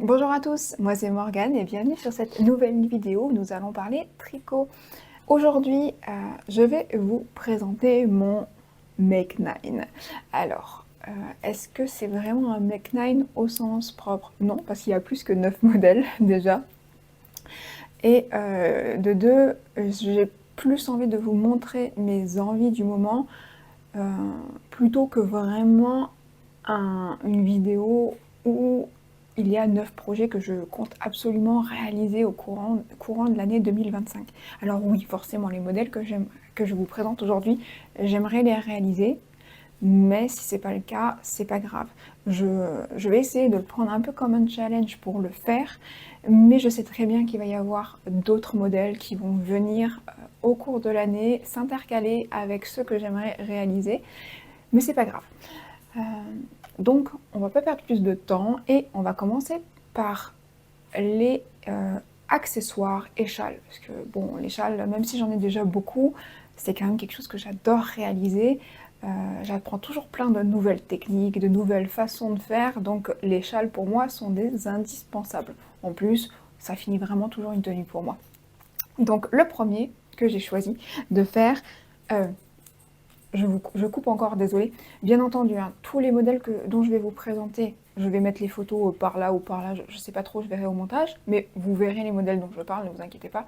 Bonjour à tous, moi c'est Morgane et bienvenue sur cette nouvelle vidéo où nous allons parler tricot. Aujourd'hui, je vais vous présenter mon Make 9. Alors, est-ce que c'est vraiment un Make 9 au sens propre? Non, parce qu'il y a plus que 9 modèles déjà. Et de deux, j'ai plus envie de vous montrer mes envies du moment plutôt que vraiment une vidéo où il y a 9 projets que je compte absolument réaliser au courant de l'année 2025. Alors oui, forcément, les modèles que je vous présente aujourd'hui, j'aimerais les réaliser, mais si c'est pas le cas, c'est pas grave. Je vais essayer de le prendre un peu comme un challenge pour le faire, mais je sais très bien qu'il va y avoir d'autres modèles qui vont venir au cours de l'année, s'intercaler avec ceux que j'aimerais réaliser, mais c'est pas grave. Donc, on va pas perdre plus de temps et on va commencer par les accessoires et châles. Parce que bon, les châles, même si j'en ai déjà beaucoup, c'est quand même quelque chose que j'adore réaliser. J'apprends toujours plein de nouvelles techniques, de nouvelles façons de faire, donc les châles pour moi sont des indispensables. En plus, ça finit vraiment toujours une tenue pour moi. Donc le premier que j'ai choisi de faire, je coupe encore, désolé. Bien entendu, hein, tous les modèles dont je vais vous présenter, je vais mettre les photos par là ou par là, je ne sais pas trop, je verrai au montage, mais vous verrez les modèles dont je parle, ne vous inquiétez pas.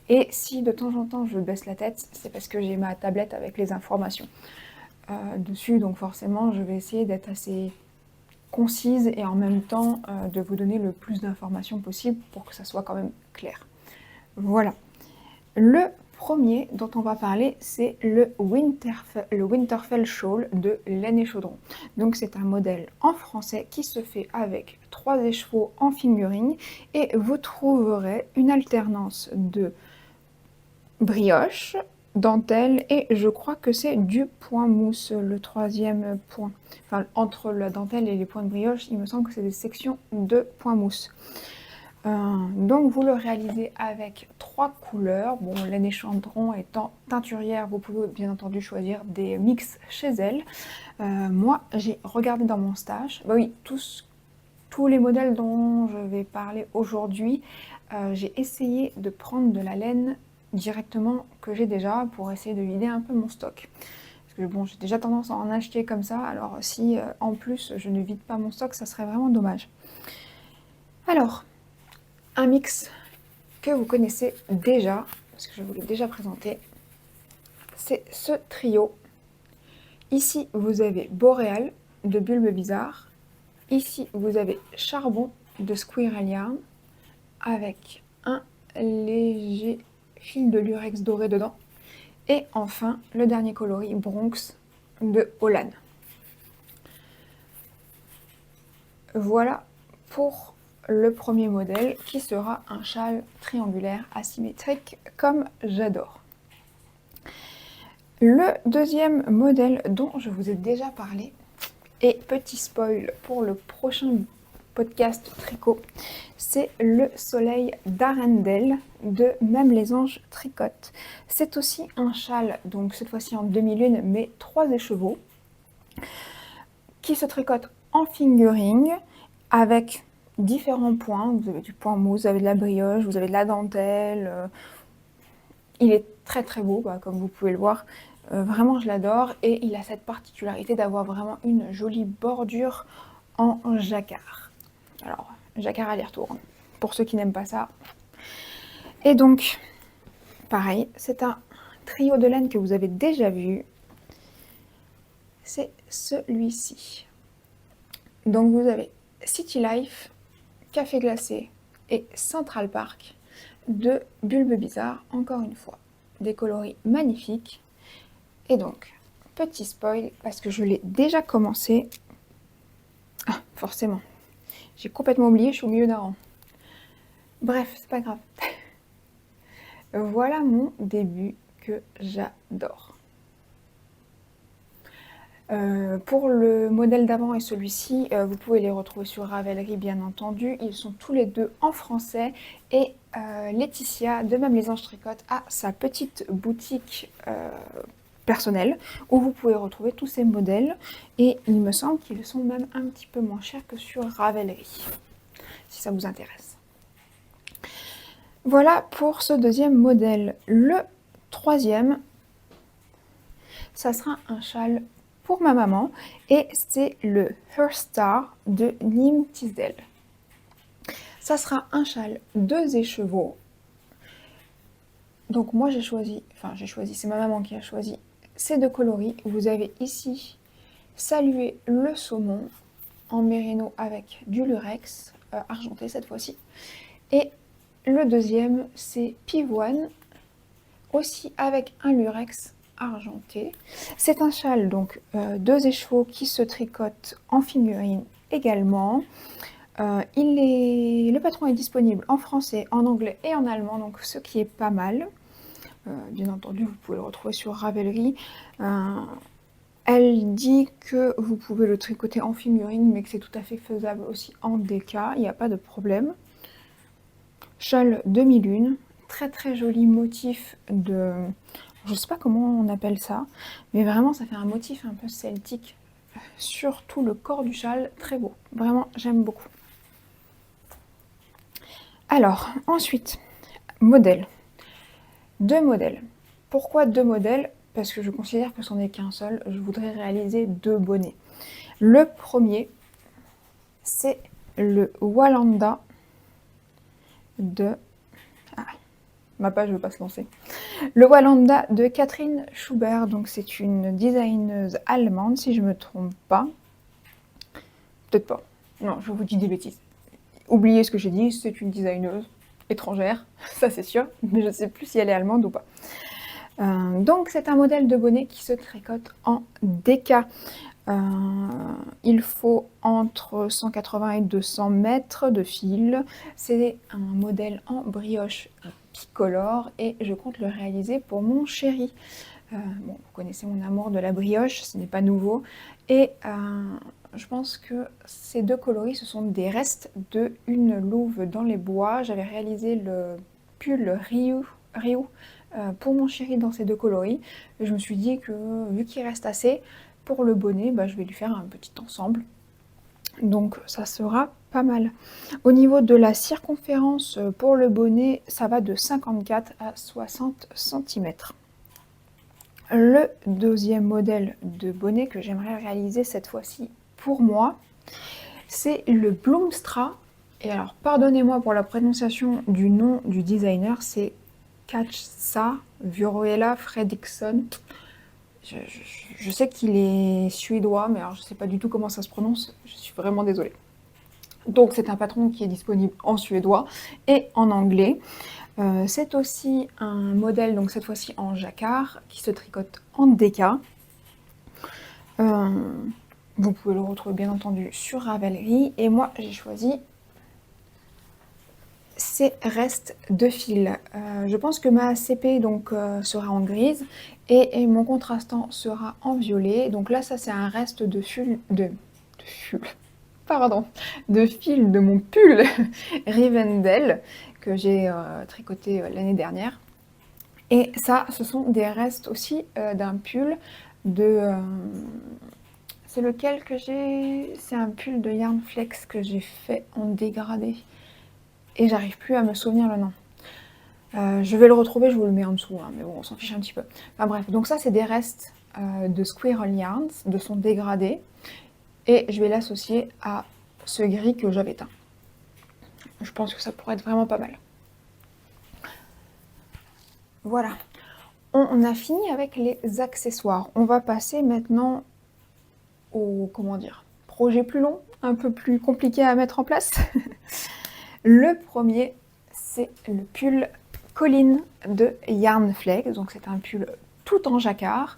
Et si de temps en temps je baisse la tête, c'est parce que j'ai ma tablette avec les informations dessus, donc forcément je vais essayer d'être assez concise et en même temps de vous donner le plus d'informations possible pour que ça soit quand même clair. Voilà. Le premier dont on va parler, c'est le Winterfell Shawl de Laine et Chaudron. Donc c'est un modèle en français qui se fait avec 3 écheveaux en fingering et vous trouverez une alternance de brioche, dentelle et je crois que c'est du point mousse, le troisième point. Enfin, entre la dentelle et les points de brioche, il me semble que c'est des sections de point mousse. Donc vous le réalisez avec 3 couleurs. Bon, Laine et Chaudron étant teinturière, vous pouvez bien entendu choisir des mix chez elle. Moi, j'ai regardé dans mon stash. Bah oui, tous les modèles dont je vais parler aujourd'hui, j'ai essayé de prendre de la laine directement que j'ai déjà pour essayer de vider un peu mon stock. Parce que bon, j'ai déjà tendance à en acheter comme ça, alors si en plus je ne vide pas mon stock, ça serait vraiment dommage. Alors, un mix que vous connaissez déjà, parce que je vous l'ai déjà présenté, c'est ce trio. Ici, vous avez Boréal de Bulbe Bizarre. Ici, vous avez Charbon de Squirrel Yarn avec un léger fil de lurex doré dedans. Et enfin, le dernier coloris Bronx de Holland. Voilà pour le premier modèle qui sera un châle triangulaire asymétrique comme j'adore. Le deuxième modèle dont je vous ai déjà parlé, et petit spoil pour le prochain podcast tricot, c'est le Soleil d'Arendelle de Même les Anges Tricotent. C'est aussi un châle, donc cette fois-ci en demi-lune, mais 3 écheveaux, qui se tricote en fingering avec différents points. Vous avez du point mousse, vous avez de la brioche, vous avez de la dentelle. Il est très très beau, comme vous pouvez le voir. Vraiment, je l'adore. Et il a cette particularité d'avoir vraiment une jolie bordure en jacquard. Alors, jacquard aller-retour, pour ceux qui n'aiment pas ça. Et donc, pareil, c'est un trio de laine que vous avez déjà vu. C'est celui-ci. Donc vous avez City Life, Café Glacé et Central Park de Bulbe Bizarre, encore une fois. Des coloris magnifiques. Et donc, petit spoil, parce que je l'ai déjà commencé. Ah, forcément. J'ai complètement oublié, je suis au milieu d'un rang. Bref, c'est pas grave. Voilà mon début que j'adore. Pour le modèle d'avant et celui-ci, vous pouvez les retrouver sur Ravelry bien entendu. Ils sont tous les deux en français et Laetitia de Même les Anges Tricotent a sa petite boutique personnelle où vous pouvez retrouver tous ces modèles et il me semble qu'ils sont même un petit peu moins chers que sur Ravelry. si ça vous intéresse. Voilà pour ce deuxième modèle. Le troisième, ça sera un châle pour ma maman et c'est le Her Star de Nîmes Tisdale. Ça sera un châle 2 écheveaux. Donc moi j'ai choisi, c'est ma maman qui a choisi ces 2 coloris. Vous avez ici Salué le saumon en mérino avec du lurex, argenté cette fois-ci. Et le deuxième c'est Pivoine, aussi avec un lurex argenté. C'est un châle donc 2 écheveaux qui se tricote en figurine également. Le patron est disponible en français, en anglais et en allemand, donc ce qui est pas mal. Bien entendu, vous pouvez le retrouver sur Ravelry. Elle dit que vous pouvez le tricoter en figurine, mais que c'est tout à fait faisable aussi en déca, il n'y a pas de problème. Châle demi-lune, très très joli motif de... Je sais pas comment on appelle ça, mais vraiment ça fait un motif un peu celtique sur tout le corps du châle, très beau. Vraiment, j'aime beaucoup. Alors, ensuite, modèle. 2 modèles. Pourquoi 2 modèles? Parce que je considère que c'en est qu'un seul. Je voudrais réaliser 2 bonnets. Le premier, c'est le Walanda de... Ah, ma page ne veut pas se lancer. Le Walanda de Catherine Schubert. Donc c'est une designeuse allemande, si je ne me trompe pas. Peut-être pas. Non, je vous dis des bêtises. Oubliez ce que j'ai dit, c'est une designeuse étrangère, ça c'est sûr, mais je ne sais plus si elle est allemande ou pas. Donc c'est un modèle de bonnet qui se tricote en déca. Il faut entre 180 et 200 mètres de fil. C'est un modèle en brioche bicolore et je compte le réaliser pour mon chéri. Bon, vous connaissez mon amour de la brioche, ce n'est pas nouveau. Et je pense que ces 2 coloris, ce sont des restes de une louve dans les bois. J'avais réalisé le pull Ryu pour mon chéri dans ces 2 coloris. Et je me suis dit que vu qu'il reste assez pour le bonnet, je vais lui faire un petit ensemble. Donc ça sera pas mal. Au niveau de la circonférence pour le bonnet, ça va de 54 à 60 cm. Le deuxième modèle de bonnet que j'aimerais réaliser cette fois-ci pour moi, c'est le Bloomstra. Et alors, pardonnez-moi pour la prononciation du nom du designer, c'est Katja Vuorela Fredriksson. Je sais qu'il est suédois, mais alors je ne sais pas du tout comment ça se prononce, je suis vraiment désolée. Donc c'est un patron qui est disponible en suédois et en anglais. C'est aussi un modèle, donc cette fois-ci en jacquard, qui se tricote en déca. Vous pouvez le retrouver bien entendu sur Ravelry. Et moi, j'ai choisi ces restes de fil. Je pense que ma CP donc, sera en grise et mon contrastant sera en violet. Donc là, ça c'est un reste de fil de mon pull Rivendell que j'ai tricoté l'année dernière. Et ça, ce sont des restes aussi d'un pull de... c'est lequel que j'ai? C'est un pull de Yarn Flex que j'ai fait en dégradé. Et j'arrive plus à me souvenir le nom. Je vais le retrouver, je vous le mets en dessous, hein, mais bon, on s'en fiche un petit peu. Enfin bref, donc ça c'est des restes de Squirrel Yarns, de son dégradé. Et je vais l'associer à ce gris que j'avais teint. Je pense que ça pourrait être vraiment pas mal. Voilà, on a fini avec les accessoires. On va passer maintenant au, projet plus long, un peu plus compliqué à mettre en place. Le premier, c'est le pull Colline de Yarn Flex. Donc c'est un pull tout en jacquard,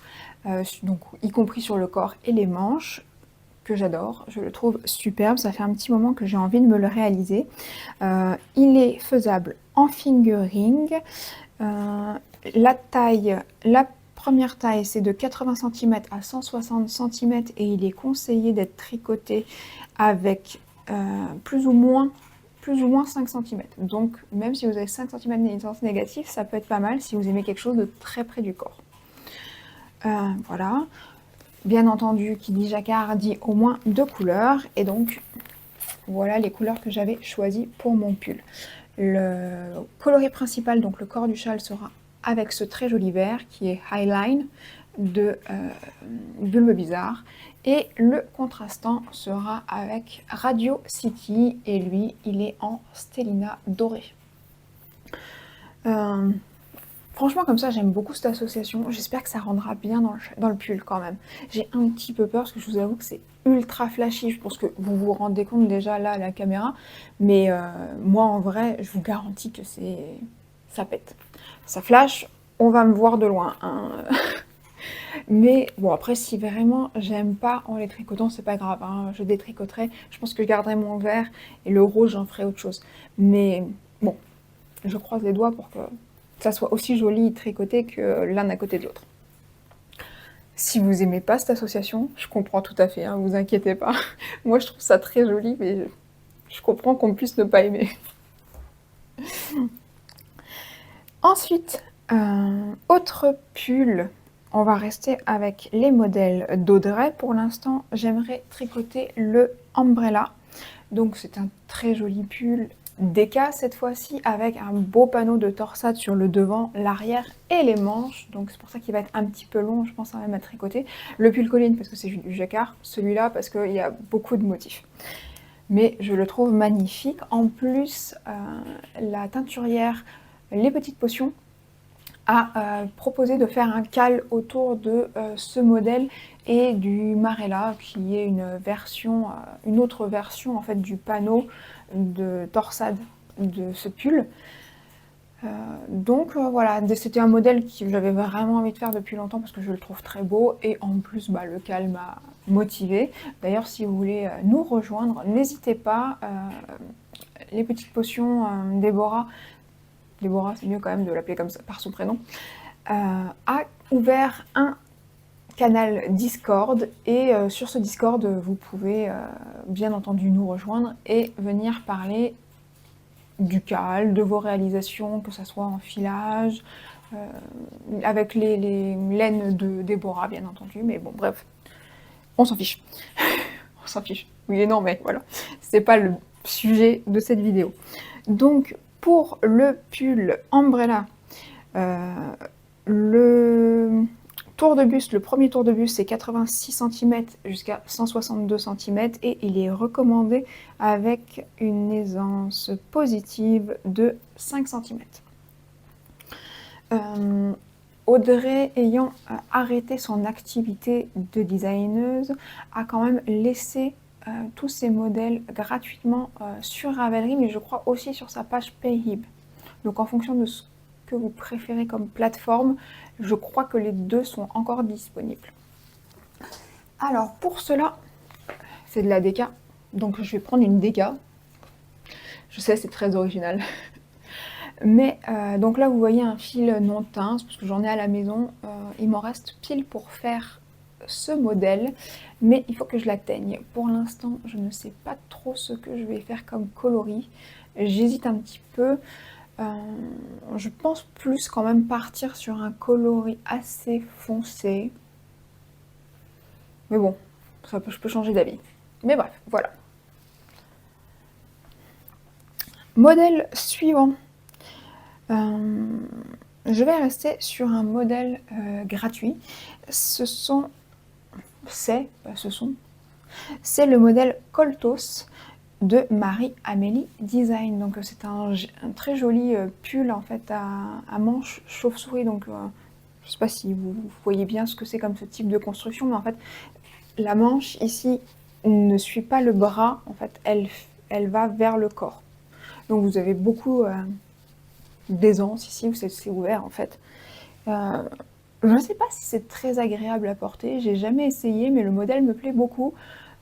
donc y compris sur le corps et les manches, que j'adore. Je le trouve superbe. Ça fait un petit moment que j'ai envie de me le réaliser. Il est faisable en fingering. La première taille, c'est de 80 cm à 160 cm et il est conseillé d'être tricoté avec plus ou moins 5 cm. Donc même si vous avez 5 cm de distance négative, ça peut être pas mal si vous aimez quelque chose de très près du corps. Voilà. Bien entendu, qui dit jacquard dit au moins 2 couleurs. Et donc, voilà les couleurs que j'avais choisies pour mon pull. Le coloris principal, donc le corps du châle, sera avec ce très joli vert qui est Highline de Bulbe Bizarre. Et le contrastant sera avec Radio City et lui, il est en Stellina doré. Franchement, comme ça, j'aime beaucoup cette association. J'espère que ça rendra bien dans le pull quand même. J'ai un petit peu peur parce que je vous avoue que c'est ultra flashy. Je pense que vous vous rendez compte déjà là à la caméra. Mais moi, en vrai, je vous garantis que ça pète. Ça flash, on va me voir de loin, hein. Mais bon, après, si vraiment j'aime pas en les tricotant, c'est pas grave, hein, je détricoterai. Je pense que je garderai mon vert et le rouge, j'en ferai autre chose. Mais bon, je croise les doigts pour que ça soit aussi joli tricoté que l'un à côté de l'autre. Si vous aimez pas cette association, je comprends tout à fait, hein, vous inquiétez pas. Moi, je trouve ça très joli, mais je comprends qu'on puisse ne pas aimer. Ensuite, autre pull. On va rester avec les modèles d'Audrey. Pour l'instant, j'aimerais tricoter le Umbrella. Donc c'est un très joli pull déca cette fois-ci avec un beau panneau de torsade sur le devant, l'arrière et les manches. Donc c'est pour ça qu'il va être un petit peu long, je pense, même à tricoter. Le pull Colline parce que c'est du jacquard, celui-là parce qu'il y a beaucoup de motifs. Mais je le trouve magnifique. En plus, la teinturière Les Petites Potions a proposé de faire un cal autour de ce modèle et du Marella, qui est une autre version en fait du panneau de torsade de ce pull. Donc voilà, c'était un modèle que j'avais vraiment envie de faire depuis longtemps parce que je le trouve très beau et en plus le cal m'a motivée. D'ailleurs, si vous voulez nous rejoindre, n'hésitez pas. Les Petites Potions, Déborah, c'est mieux quand même de l'appeler comme ça, par son prénom, a ouvert un canal Discord et sur ce Discord, vous pouvez bien entendu nous rejoindre et venir parler du cal, de vos réalisations, que ce soit en filage, avec les laines de Déborah bien entendu, mais bon bref, on s'en fiche. On s'en fiche, oui et non, mais voilà, c'est pas le sujet de cette vidéo. Donc pour le pull Umbrella, le tour de buste, le premier tour de buste, c'est 86 cm jusqu'à 162 cm et il est recommandé avec une aisance positive de 5 cm. Audrey, ayant arrêté son activité de designeuse, a quand même laissé tous ses modèles gratuitement sur Ravelry, mais je crois aussi sur sa page Payhib. Donc en fonction de ce que vous préférez comme plateforme, je crois que les deux sont encore disponibles. Alors pour cela, c'est de la déca, donc je vais prendre une déca. Je sais, c'est très original. Mais donc là vous voyez un fil non teint, parce que j'en ai à la maison, il m'en reste pile pour faire ce modèle, mais il faut que je l'atteigne. Pour l'instant je ne sais pas trop ce que je vais faire comme coloris, j'hésite un petit peu. Je pense plus quand même partir sur un coloris assez foncé. Mais bon, je peux changer d'avis. Mais bref, voilà. Modèle suivant. Je vais rester sur un modèle gratuit. C'est le modèle Coltos de Marie-Amélie Design. Donc c'est un très joli pull en fait à manches chauve-souris. Donc je ne sais pas si vous voyez bien ce que c'est comme ce type de construction, mais en fait la manche ici ne suit pas le bras, en fait elle va vers le corps. Donc vous avez beaucoup d'aisance ici où c'est ouvert en fait. Je ne sais pas si c'est très agréable à porter, j'ai jamais essayé, mais le modèle me plaît beaucoup.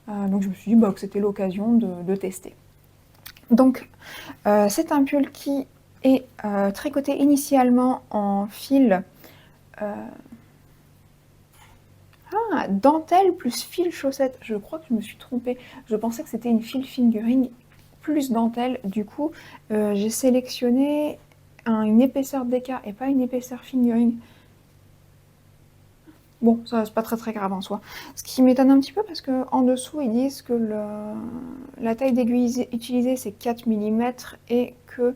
Donc je me suis dit que c'était l'occasion de tester. Donc c'est un pull qui est tricoté initialement en fil dentelle plus fil chaussette. Je crois que je me suis trompée. Je pensais que c'était une fil fingering plus dentelle. Du coup j'ai sélectionné une épaisseur déca et pas une épaisseur fingering. Bon, ça c'est pas très grave en soi. Ce qui m'étonne un petit peu parce qu'en dessous, ils disent que la taille d'aiguille utilisée, c'est 4 millimètres et que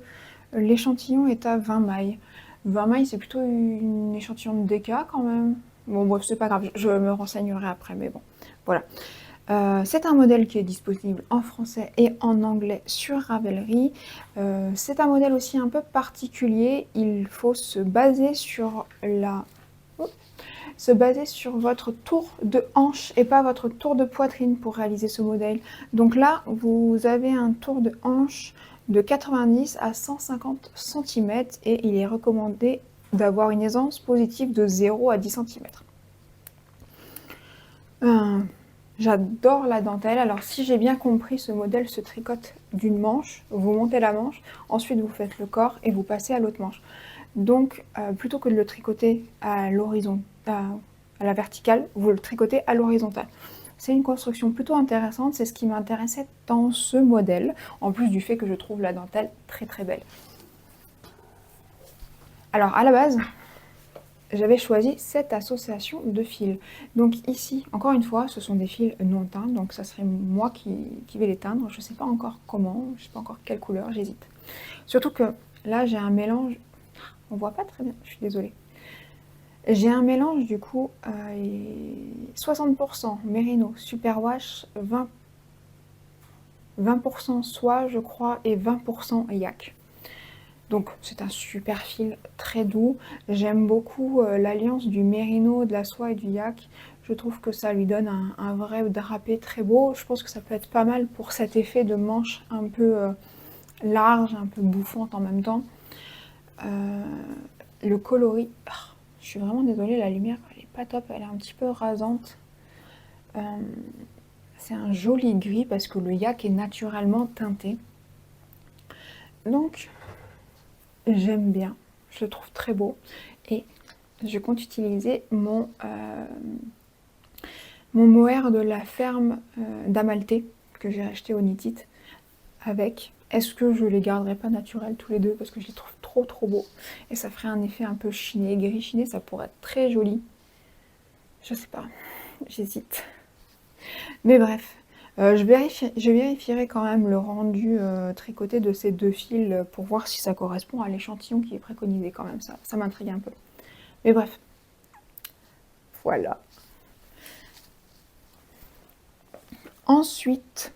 l'échantillon est à 20 mailles. 20 mailles, c'est plutôt une échantillon de DK quand même. Bon, bref, c'est pas grave, je me renseignerai après, mais bon, voilà. C'est un modèle qui est disponible en français et en anglais sur Ravelry. C'est un modèle aussi un peu particulier. Il faut se baser sur votre tour de hanche et pas votre tour de poitrine pour réaliser ce modèle. Donc là, vous avez un tour de hanche de 90 à 150 cm et il est recommandé d'avoir une aisance positive de 0 à 10 cm. J'adore la dentelle. Alors si j'ai bien compris, ce modèle se tricote d'une manche. Vous montez la manche, ensuite vous faites le corps et vous passez à l'autre manche. Donc plutôt que de le tricoter à l'horizon, à la verticale, vous le tricotez à l'horizontale. C'est une construction plutôt intéressante, c'est ce qui m'intéressait dans ce modèle, en plus du fait que je trouve la dentelle très belle. Alors à la base, j'avais choisi cette association de fils. Donc ici, encore une fois, ce sont des fils non teints, donc ça serait moi qui vais les teindre. Je ne sais pas encore comment, je ne sais pas encore quelle couleur, j'hésite. Surtout que là, j'ai un mélange, on voit pas très bien, je suis désolée. J'ai un mélange du coup, 60% Merino Superwash, 20% soie je crois, et 20% yak. Donc c'est un super fil, très doux. J'aime beaucoup l'alliance du mérino, de la soie et du yak. Je trouve que ça lui donne un vrai drapé très beau. Je pense que ça peut être pas mal pour cet effet de manche un peu large, un peu bouffante en même temps. Le coloris, je suis vraiment désolée, la lumière elle est pas top, elle est un petit peu rasante. C'est un joli gris parce que le yak est naturellement teinté. Donc j'aime bien, je le trouve très beau et je compte utiliser mon mohair de la ferme d'Amalté que j'ai acheté au Nitit avec. Est-ce que je les garderai pas naturels tous les deux parce que je les trouve trop beaux et ça ferait un effet un peu chiné, gris chiné, ça pourrait être très joli. Je sais pas, j'hésite. Mais bref, je vérifierai quand même le rendu tricoté de ces deux fils pour voir si ça correspond à l'échantillon qui est préconisé quand même, ça m'intrigue un peu. Mais bref, voilà. Ensuite,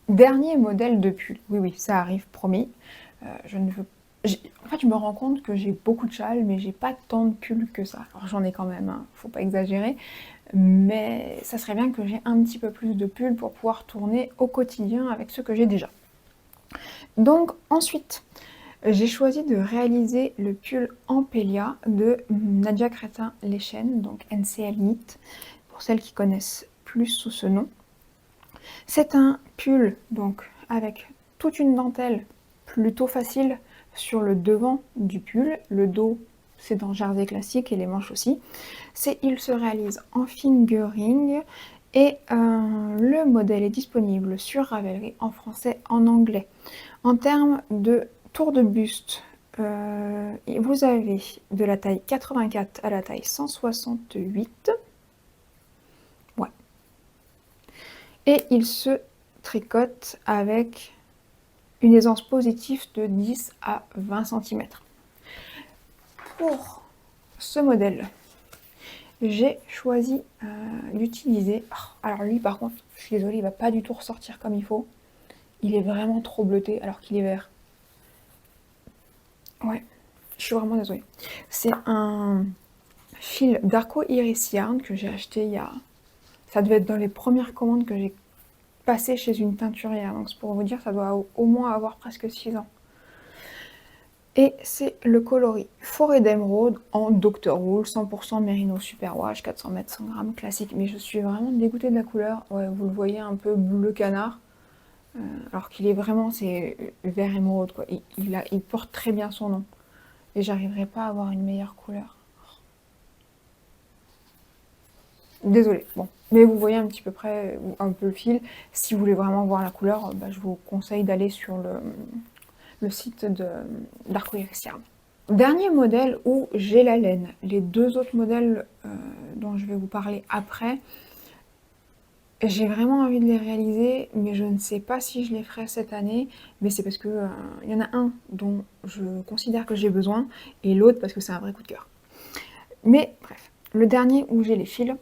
dernier modèle de pull. Oui, ça arrive, promis. Je ne veux... En fait, je me rends compte que j'ai beaucoup de châles, mais j'ai pas tant de pulls que ça. Alors j'en ai quand même, hein, faut pas exagérer. Mais ça serait bien que j'ai un petit peu plus de pulls pour pouvoir tourner au quotidien avec ce que j'ai déjà. Donc ensuite, j'ai choisi de réaliser le pull Ampélia de Nadia Crétin-Lechen, donc NCL Knit, pour celles qui connaissent plus sous ce nom. C'est un pull donc avec toute une dentelle plutôt facile sur le devant du pull. Le dos, c'est en jersey classique et les manches aussi. Il se réalise en fingering et le modèle est disponible sur Ravelry en français, en anglais. En termes de tour de buste, vous avez de la taille 84 à la taille 168. Ouais. Et il se tricote avec une aisance positive de 10 à 20 cm. Pour ce modèle, j'ai choisi d'utiliser... alors lui par contre, je suis désolée, il va pas du tout ressortir comme il faut. Il est vraiment trop bleuté alors qu'il est vert. Ouais, je suis vraiment désolée. C'est un fil d'Arco Iris Yarn que j'ai acheté il y a... Ça devait être dans les premières commandes que j'ai passées chez une teinturière. Donc c'est pour vous dire, ça doit au moins avoir presque 6 ans. Et c'est le coloris Forêt d'Émeraude en Dr. Wool, 100% Merino Superwash, 400 m 100 g classique. Mais je suis vraiment dégoûtée de la couleur. Ouais, vous le voyez un peu bleu canard. Alors qu'il est vraiment, c'est vert émeraude quoi. Il porte très bien son nom. Et j'arriverai pas à avoir une meilleure couleur. Désolée, bon. Mais vous voyez un petit peu près, un peu le fil. Si vous voulez vraiment voir la couleur, je vous conseille d'aller sur le site d'Arco Iris Yarn. Dernier modèle où j'ai la laine. Les deux autres modèles dont je vais vous parler après, j'ai vraiment envie de les réaliser, mais je ne sais pas si je les ferai cette année. Mais c'est parce que il y en a un dont je considère que j'ai besoin, et l'autre parce que c'est un vrai coup de cœur. Mais bref, le dernier où j'ai les fils,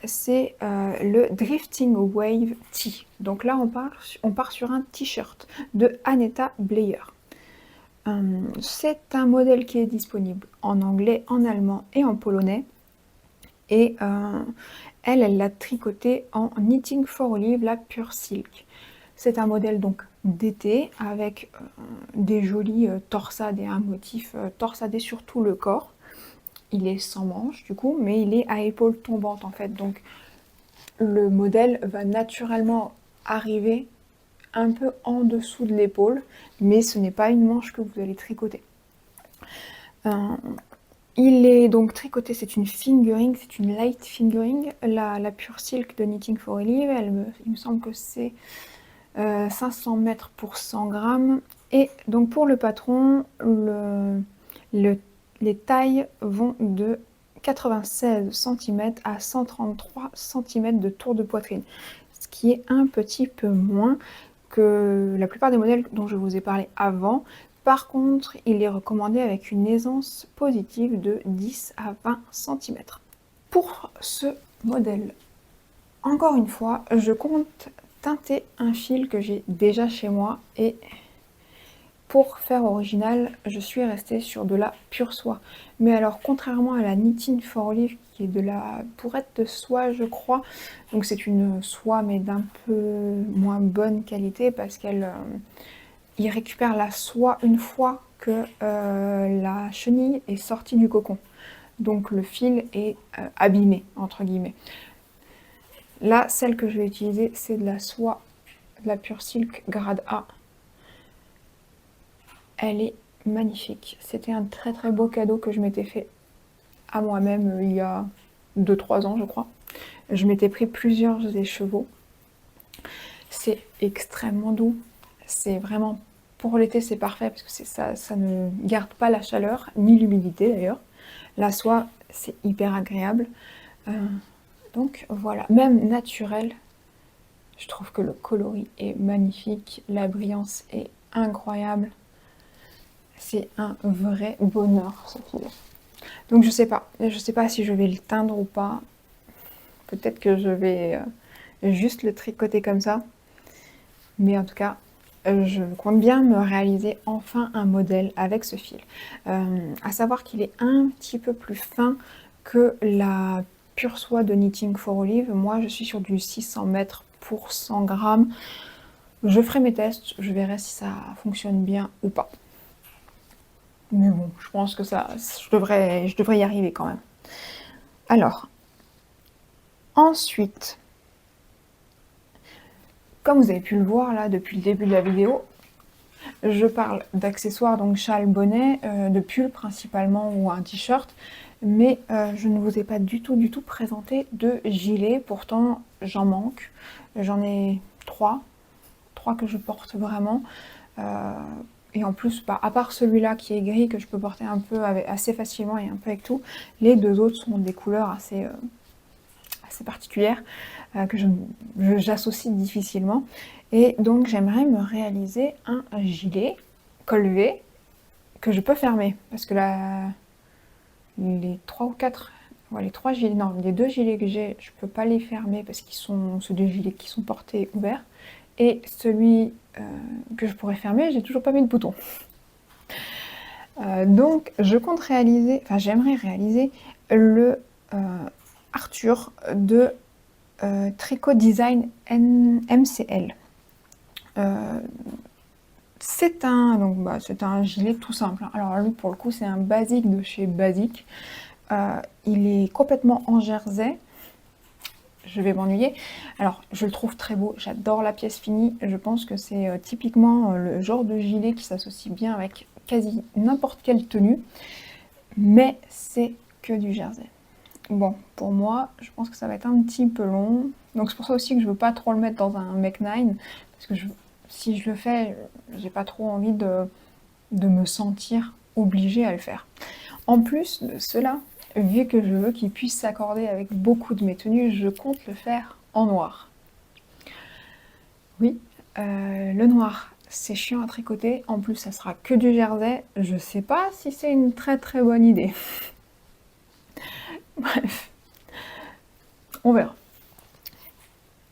c'est le Drifting Wave Tee. Donc là, on part sur un t-shirt de Aneta Bleyer. C'est un modèle qui est disponible en anglais, en allemand et en polonais. Et elle l'a tricoté en Knitting for Olive, la Pure Silk. C'est un modèle donc d'été avec des jolies torsades et un motif torsadé sur tout le corps. Il est sans manches du coup, mais il est à épaules tombantes en fait. Donc le modèle va naturellement arriver un peu en dessous de l'épaule, mais ce n'est pas une manche que vous allez tricoter. Il est donc tricoté, c'est une fingering, c'est une light fingering, la Pure Silk de Knitting for Olive, il me semble que c'est 500 mètres pour 100 grammes. Et donc pour le patron, les tailles vont de 96 cm à 133 cm de tour de poitrine, ce qui est un petit peu moins que la plupart des modèles dont je vous ai parlé avant. Par contre, il est recommandé avec une aisance positive de 10 à 20 cm. Pour ce modèle, encore une fois, je compte teinter un fil que j'ai déjà chez moi, et pour faire original, je suis restée sur de la pure soie. Mais alors, contrairement à la Knitting for Olive, qui est de la pourrette de soie, je crois, donc c'est une soie mais d'un peu moins bonne qualité parce qu'elle il récupère la soie une fois que la chenille est sortie du cocon. Donc le fil est abîmé, entre guillemets. Là, celle que je vais utiliser, c'est de la soie, de la Pure Silk grade A. Elle est magnifique. C'était un très très beau cadeau que je m'étais fait à moi-même il y a 2-3 ans, je crois. Je m'étais pris plusieurs écheveaux. C'est extrêmement doux. C'est vraiment, pour l'été, c'est parfait parce que ça ne garde pas la chaleur, ni l'humidité d'ailleurs. La soie, c'est hyper agréable. Donc voilà, même naturel, je trouve que le coloris est magnifique, la brillance est incroyable. C'est un vrai bonheur ce fil. Donc je sais pas si je vais le teindre ou pas. Peut-être que je vais juste le tricoter comme ça. Mais en tout cas, je compte bien me réaliser enfin un modèle avec ce fil. À savoir qu'il est un petit peu plus fin que la pure soie de Knitting for Olive. Moi, je suis sur du 600 mètres pour 100 grammes. Je ferai mes tests, je verrai si ça fonctionne bien ou pas. Mais bon, je pense que je devrais y arriver quand même. Alors, ensuite, comme vous avez pu le voir là depuis le début de la vidéo, je parle d'accessoires, donc châle, bonnet, de pull principalement ou un t-shirt, mais je ne vous ai pas du tout présenté de gilet. Pourtant j'en manque, j'en ai trois que je porte vraiment, et en plus, à part celui-là qui est gris que je peux porter un peu assez facilement et un peu avec tout, les deux autres sont des couleurs assez particulières que j'associe difficilement. Et donc j'aimerais me réaliser un gilet col V que je peux fermer, parce que les 3 ou 4, ouais, les 3 gilets, non, les 2 gilets que j'ai, je peux pas les fermer parce qu'ils sont, c'est des gilets qui sont portés ouverts, et celui que je pourrais fermer, j'ai toujours pas mis de bouton. Donc je compte réaliser, enfin j'aimerais réaliser le Arthur de Tricot Design MCL. C'est un gilet tout simple. Alors lui, pour le coup, c'est un basique de chez Basique. Il est complètement en jersey. Je vais m'ennuyer. Alors, je le trouve très beau. J'adore la pièce finie. Je pense que c'est typiquement le genre de gilet qui s'associe bien avec quasi n'importe quelle tenue. Mais c'est que du jersey. Bon, pour moi, je pense que ça va être un petit peu long. Donc c'est pour ça aussi que je veux pas trop le mettre dans un mech-9. Parce que si je le fais, j'ai pas trop envie de me sentir obligée à le faire. En plus de cela, vu que je veux qu'il puisse s'accorder avec beaucoup de mes tenues, je compte le faire en noir. Oui, le noir, c'est chiant à tricoter. En plus, ça sera que du jersey. Je sais pas si c'est une très très bonne idée. Bref, on verra.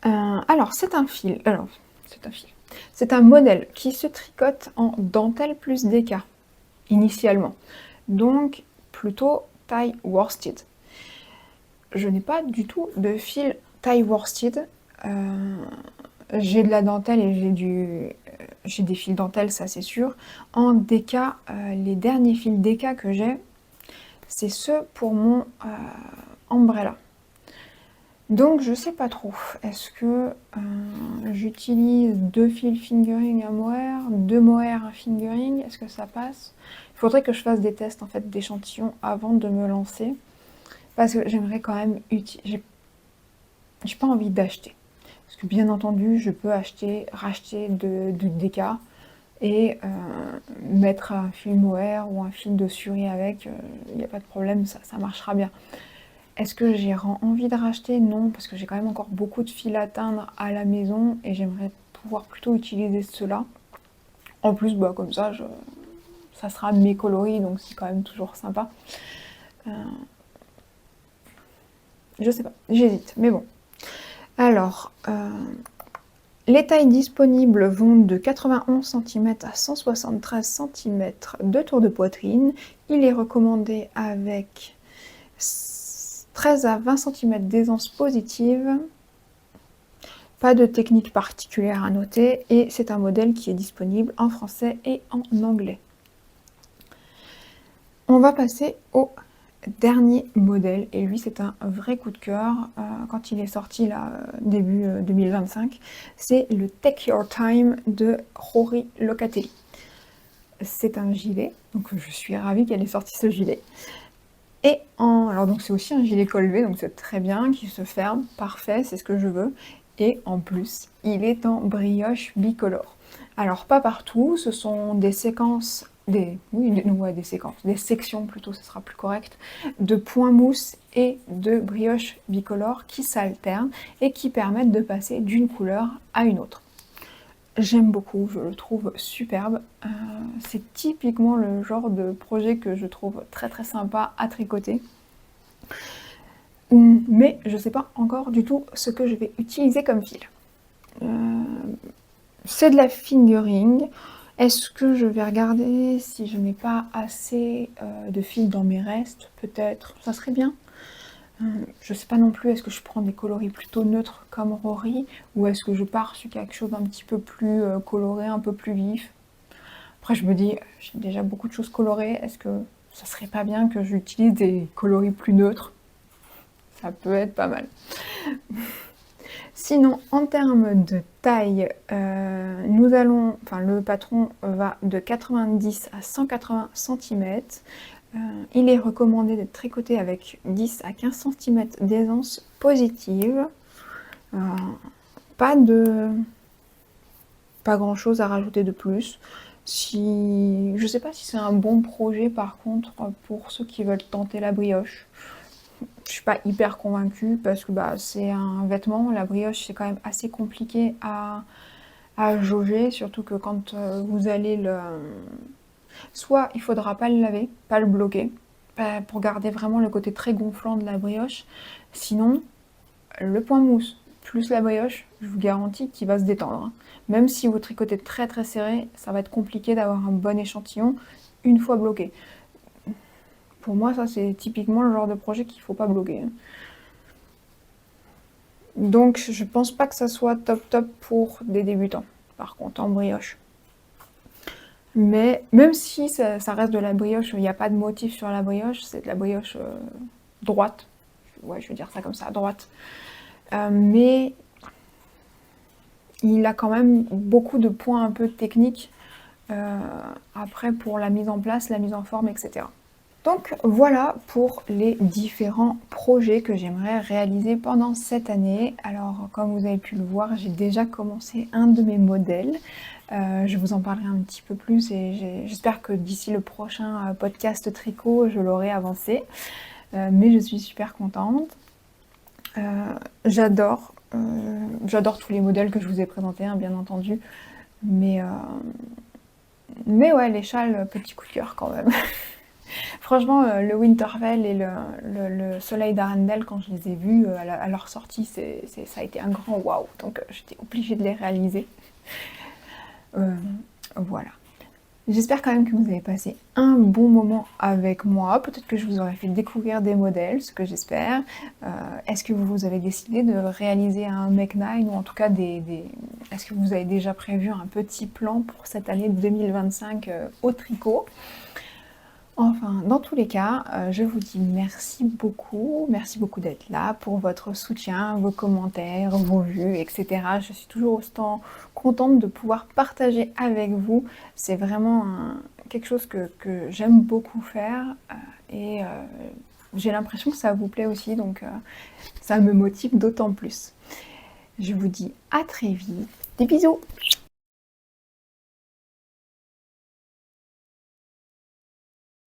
Alors, c'est un fil. C'est un modèle qui se tricote en dentelle plus déca, initialement. Donc, plutôt taille worsted. Je n'ai pas du tout de fil taille worsted. J'ai de la dentelle et j'ai des fils dentelle, ça c'est sûr. En déca, les derniers fils déca que j'ai, c'est ceux pour mon umbrella. Donc je sais pas trop, est-ce que j'utilise 2 fils fingering à mohair, 2 mohair à fingering, est-ce que ça passe? Il faudrait que je fasse des tests en fait d'échantillons avant de me lancer, parce que j'aimerais quand même utiliser, j'ai pas envie d'acheter, parce que bien entendu je peux racheter du déca et mettre un fil mohair ou un fil de suri avec, il n'y a pas de problème, ça marchera bien. Est-ce que j'ai envie de racheter? Non, parce que j'ai quand même encore beaucoup de fils à teindre à la maison et j'aimerais pouvoir plutôt utiliser ceux-là. En plus, bah, comme ça, ça sera mes coloris, donc c'est quand même toujours sympa. Je sais pas, j'hésite, mais bon. Alors, les tailles disponibles vont de 91 cm à 173 cm de tour de poitrine. Il est recommandé avec 13 à 20 cm d'aisance positive. Pas de technique particulière à noter et c'est un modèle qui est disponible en français et en anglais. On va passer au dernier modèle et lui c'est un vrai coup de cœur quand il est sorti là début 2025. C'est le Take Your Time de Rory Locatelli. C'est un gilet, donc je suis ravie qu'elle ait sorti ce gilet. Et alors donc c'est aussi un gilet col V, donc c'est très bien, qui se ferme, parfait, c'est ce que je veux. Et en plus, il est en brioche bicolore. Alors pas partout, ce sont des séquences, des sections plutôt, ce sera plus correct, de point mousse et de brioche bicolore qui s'alternent et qui permettent de passer d'une couleur à une autre. J'aime beaucoup, je le trouve superbe. C'est typiquement le genre de projet que je trouve très très sympa à tricoter. Mais je ne sais pas encore du tout ce que je vais utiliser comme fil. C'est de la fingering. Est-ce que je vais regarder si je n'ai pas assez de fil dans mes restes? Peut-être, ça serait bien. Je sais pas non plus, est-ce que je prends des coloris plutôt neutres comme Rory ou est-ce que je pars sur quelque chose d'un petit peu plus coloré, un peu plus vif. Après je me dis, j'ai déjà beaucoup de choses colorées, est-ce que ça serait pas bien que j'utilise des coloris plus neutres? Ça peut être pas mal. Sinon, en termes de taille, le patron va de 90 à 180 cm. Il est recommandé d'être tricoté avec 10 à 15 cm d'aisance positive. Pas grand chose à rajouter de plus. Je sais pas si c'est un bon projet par contre pour ceux qui veulent tenter la brioche. Je suis pas hyper convaincue parce que c'est un vêtement, la brioche c'est quand même assez compliqué à jauger, surtout que quand vous allez soit il faudra pas le laver, pas le bloquer, pour garder vraiment le côté très gonflant de la brioche. Sinon, le point mousse plus la brioche, je vous garantis qu'il va se détendre. Même si vous tricotez très très serré, ça va être compliqué d'avoir un bon échantillon une fois bloqué. Pour moi, ça c'est typiquement le genre de projet qu'il faut pas bloquer. Donc je pense pas que ça soit top pour des débutants, par contre en brioche. Mais même si ça reste de la brioche, il n'y a pas de motif sur la brioche, c'est de la brioche droite. Ouais, je vais dire ça comme ça, droite. Mais il a quand même beaucoup de points un peu techniques après pour la mise en place, la mise en forme, etc. Donc voilà pour les différents projets que j'aimerais réaliser pendant cette année. Alors comme vous avez pu le voir, j'ai déjà commencé un de mes modèles. Je vous en parlerai un petit peu plus et j'espère que d'ici le prochain podcast tricot, je l'aurai avancé. Mais je suis super contente. J'adore tous les modèles que je vous ai présentés, hein, bien entendu. Mais ouais, les châles, petit coup de cœur quand même. Franchement, le Winterfell et le Soleil d'Arendelle, quand je les ai vus à leur sortie, ça a été un grand waouh. Donc j'étais obligée de les réaliser. Voilà. J'espère quand même que vous avez passé un bon moment avec moi. Peut-être que je vous aurais fait découvrir des modèles, ce que j'espère. Est-ce que vous avez décidé de réaliser un Make 9 ou en tout cas est-ce que vous avez déjà prévu un petit plan pour cette année 2025 au tricot? Enfin, dans tous les cas, je vous dis merci beaucoup d'être là, pour votre soutien, vos commentaires, vos vues, etc. Je suis toujours autant contente de pouvoir partager avec vous. C'est vraiment quelque chose que j'aime beaucoup faire et j'ai l'impression que ça vous plaît aussi, donc ça me motive d'autant plus. Je vous dis à très vite, des bisous!